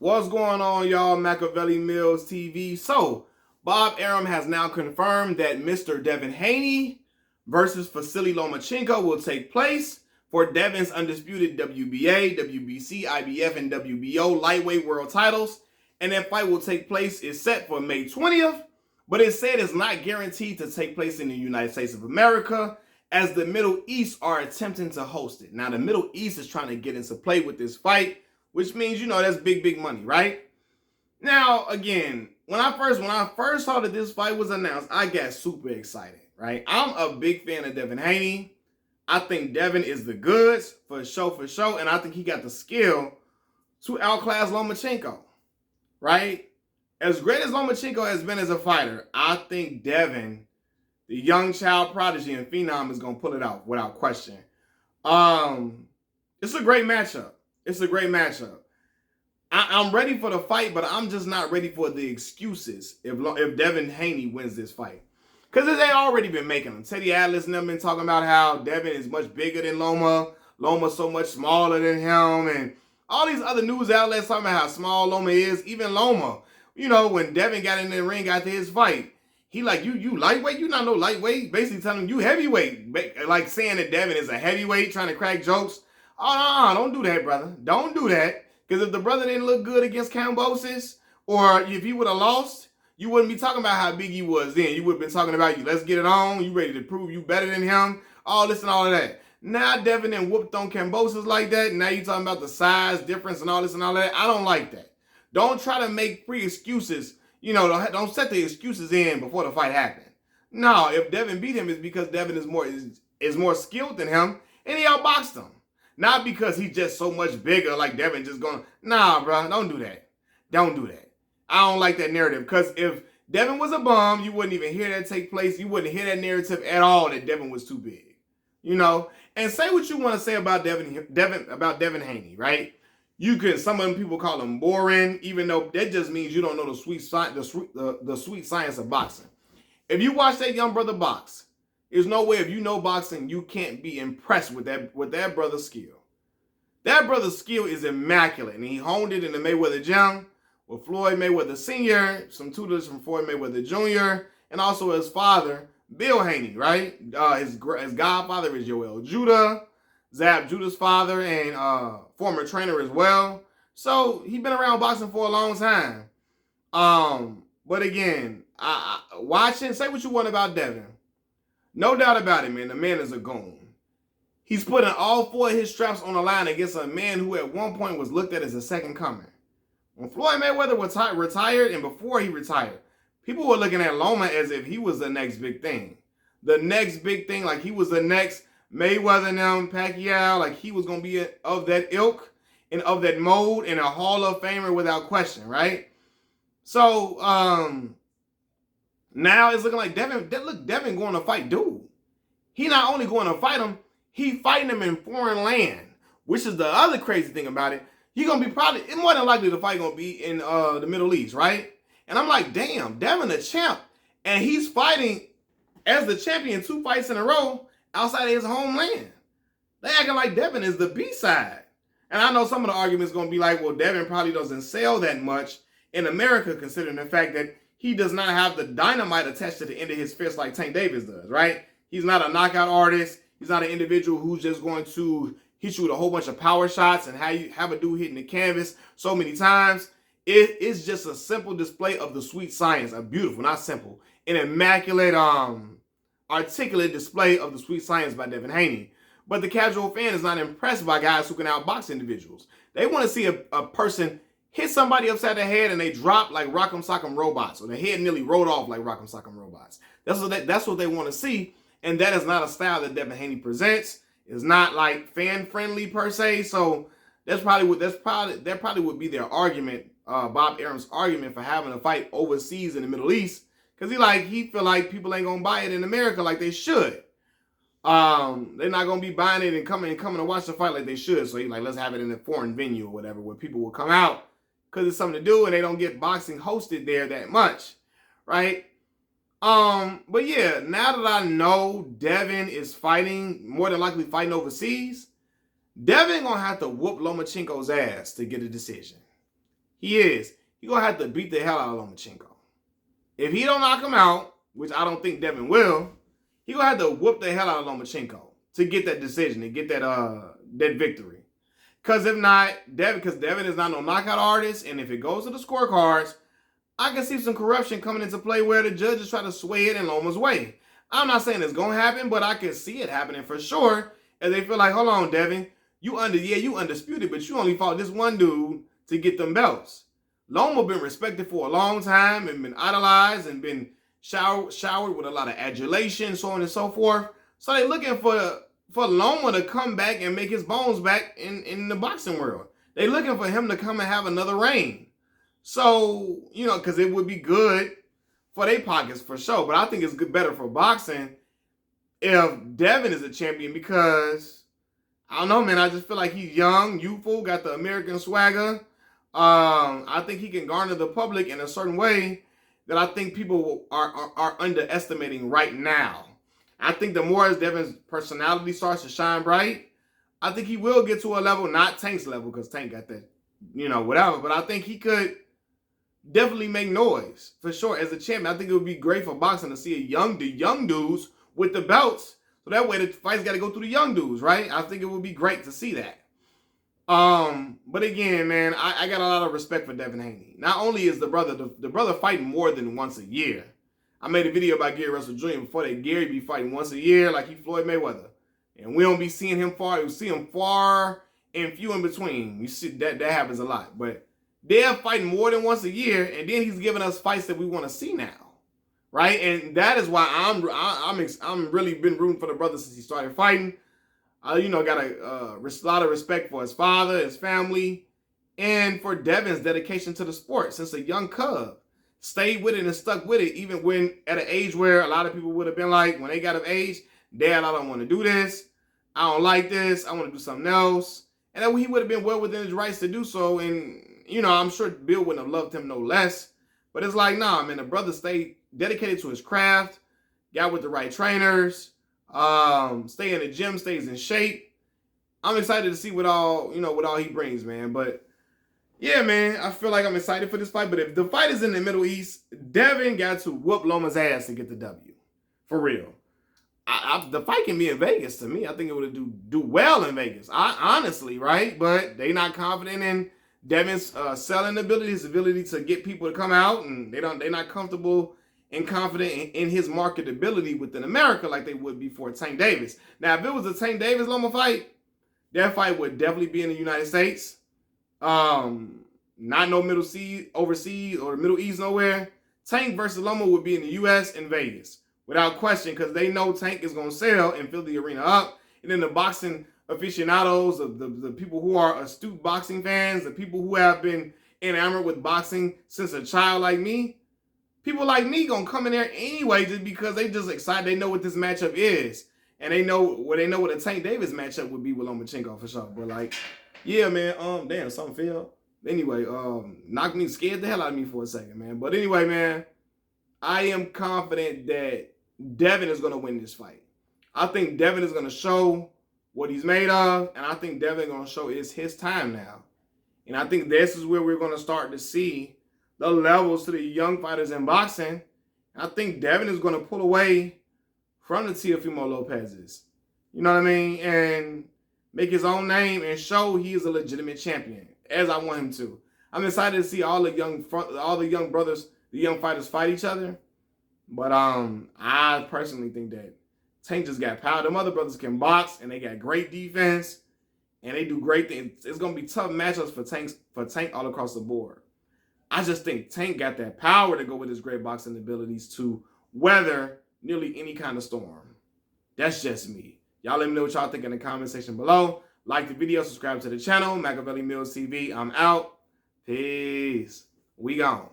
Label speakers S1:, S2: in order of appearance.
S1: What's going on, y'all? Machiavelli Mills TV. So, Bob Arum has now confirmed that Mr. Devin Haney versus Vasyl Lomachenko will take place for Devin's undisputed WBA, WBC, IBF, and WBO lightweight world titles. And that fight will take place is set for May 20th, but it said it's not guaranteed to take place in the United States of America, as the Middle East are attempting to host it. Now, the Middle East is trying to get into play with this fight, which means, that's big money, right? Now, again, when I first saw that this fight was announced, I got super excited, right? I'm a big fan of Devin Haney. I think Devin is the goods for show, and I think he got the skill to outclass Lomachenko, right? As great as Lomachenko has been as a fighter, I think Devin, the young child prodigy and phenom, is going to pull it out without question. It's a great matchup. It's a great matchup. I'm ready for the fight, but I'm just not ready for the excuses if Devin Haney wins this fight. Because they already been making them. Teddy Atlas and them been talking about how Devin is much bigger than Loma. Loma's so much smaller than him. And all these other news outlets talking about how small Loma is. Even Loma, when Devin got in the ring after his fight, he like, you lightweight? You not no lightweight? Basically telling him you heavyweight. Like saying that Devin is a heavyweight, trying to crack jokes. Oh, no, don't do that, brother. Don't do that. Because if the brother didn't look good against Cambosis, or if he would have lost, you wouldn't be talking about how big he was then. You would have been talking about, let's get it on. You ready to prove you better than him. All this and all of that. Now Devin then whooped on Cambosis like that. Now you talking about the size difference and all this and all that. I don't like that. Don't try to make pre-excuses. Don't set the excuses in before the fight happened. No, if Devin beat him, it's because Devin is more skilled than him, and he outboxed him. Not because he's just so much bigger, like Devin just going, nah, bro, don't do that. Don't do that. I don't like that narrative, because if Devin was a bum, you wouldn't even hear that take place. You wouldn't hear that narrative at all that Devin was too big, And say what you want to say about Devin Haney, right? Some of them people call him boring, even though that just means you don't know the sweet science of boxing. If you watch that young brother box, there's no way, if you know boxing, you can't be impressed with that brother's skill. That brother's skill is immaculate, and he honed it in the Mayweather gym with Floyd Mayweather Sr., some tutors from Floyd Mayweather Jr., and also his father, Bill Haney, right? His godfather is Yoel Judah, Zab Judah's father, and former trainer as well. So he's been around boxing for a long time. But again, watching, say what you want about Devin. No doubt about it, man. The man is a goon. He's putting all four of his straps on the line against a man who at one point was looked at as a second coming. When Floyd Mayweather retired, and before he retired, people were looking at Loma as if he was the next big thing. The next big thing, like he was the next Mayweather now, Pacquiao, like he was going to be of that ilk and of that mode and a Hall of Famer without question, right? So, now it's looking like Devin going to fight dude. He not only going to fight him, he fighting him in foreign land, which is the other crazy thing about it. He going to be it's more than likely the fight going to be in the Middle East, right? And I'm like, damn, Devin the champ. And he's fighting as the champion 2 fights in a row outside of his homeland. They acting like Devin is the B-side. And I know some of the arguments going to be like, well, Devin probably doesn't sell that much in America, considering the fact that he does not have the dynamite attached to the end of his fist like Tank Davis does, right? He's not a knockout artist. He's not an individual who's just going to hit you with a whole bunch of power shots and have a dude hitting the canvas so many times. It's just a simple display of the sweet science, a beautiful, not simple, an immaculate, articulate display of the sweet science by Devin Haney. But the casual fan is not impressed by guys who can outbox individuals. They want to see a person hit somebody upside the head and they drop like Rock'em Sock'em Robots, or the head nearly rolled off like Rock'em Sock'em Robots. That's what they want to see, and that is not a style that Devin Haney presents. It's not like fan friendly per se. So that probably would be their argument, Bob Arum's argument for having a fight overseas in the Middle East, because he feel like people ain't gonna buy it in America like they should. They're not gonna be buying it and coming to watch the fight like they should. So he's like, let's have it in a foreign venue or whatever, where people will come out because it's something to do, and they don't get boxing hosted there that much, right? But yeah, now that I know Devin is more than likely fighting overseas, Devin gonna have to whoop Lomachenko's ass to get a decision. He is. He gonna have to beat the hell out of Lomachenko. If he don't knock him out, which I don't think Devin will, he gonna have to whoop the hell out of Lomachenko to get that decision, to get that victory. Because if not, Devin is not no knockout artist, and if it goes to the scorecards, I can see some corruption coming into play where the judges try to sway it in Loma's way. I'm not saying it's gonna happen, but I can see it happening for sure. And they feel like, hold on, Devin, you undisputed, but you only fought this one dude to get them belts. Loma been respected for a long time and been idolized and been showered with a lot of adulation, so on and so forth. So they looking for Loma to come back and make his bones back in the boxing world. They looking for him to come and have another reign. So, because it would be good for their pockets for sure. But I think it's better for boxing if Devin is a champion because, I don't know, man, I just feel like he's young, youthful, got the American swagger. I think he can garner the public in a certain way that I think people are underestimating right now. I think the more as Devin's personality starts to shine bright, I think he will get to a level, not Tank's level, because Tank got that, whatever. But I think he could definitely make noise, for sure, as a champion. I think it would be great for boxing to see the young dudes with the belts. So that way the fight's got to go through the young dudes, right? I think it would be great to see that. But again, man, I got a lot of respect for Devin Haney. Not only is the brother fighting more than once a year. I made a video about Gary Russell Jr. before that Gary be fighting once a year like he Floyd Mayweather. And we don't be seeing him far. We see him far and few in between. We see that happens a lot. But they're fighting more than once a year, and then he's giving us fights that we want to see now. Right? And that is why I'm really been rooting for the brother since he started fighting. Got a lot of respect for his father, his family, and for Devin's dedication to the sport since a young cub. Stayed with it and stuck with it, even when at an age where a lot of people would have been like, when they got of age, Dad, I don't want to do this. I don't like this. I want to do something else. And then he would have been well within his rights to do so. And, I'm sure Bill wouldn't have loved him no less. But it's like, nah, man, the brother stayed dedicated to his craft, got with the right trainers, stay in the gym, stays in shape. I'm excited to see what all he brings, man. But yeah, man, I feel like I'm excited for this fight. But if the fight is in the Middle East, Devin got to whoop Loma's ass to get the W. For real. The fight can be in Vegas to me. I think it would do well in Vegas. Honestly, right? But they not confident in Devin's selling ability, his ability to get people to come out, and they're not comfortable and confident in his marketability within America like they would be for Tank Davis. Now, if it was a Tank Davis Loma fight, that fight would definitely be in the United States. Not no overseas or the Middle East nowhere. Tank versus Loma would be in the U.S. and Vegas without question because they know Tank is going to sell and fill the arena up. And then the boxing aficionados, the people who are astute boxing fans, the people who have been enamored with boxing since a child like me, people like me going to come in there anyway just because they just excited. They know what this matchup is. And they know what a Tank Davis matchup would be with Lomachenko for sure. But like, yeah, man, damn, something fell. Anyway, scared the hell out of me for a second, man. But anyway, man, I am confident that Devin is going to win this fight. I think Devin is going to show what he's made of, and I think Devin is going to show it's his time now. And I think this is where we're going to start to see the levels to the young fighters in boxing. I think Devin is going to pull away from the Teofimo Lopez's. You know what I mean? And make his own name and show he is a legitimate champion, as I want him to. I'm excited to see all the young brothers, the young fighters fight each other. But I personally think that Tank just got power. Them other brothers can box, and they got great defense, and they do great things. It's going to be tough matchups for Tank all across the board. I just think Tank got that power to go with his great boxing abilities to weather nearly any kind of storm. That's just me. Y'all let me know what y'all think in the comment section below. Like the video, subscribe to the channel. Machiavelli Mills TV. I'm out. Peace. We gone.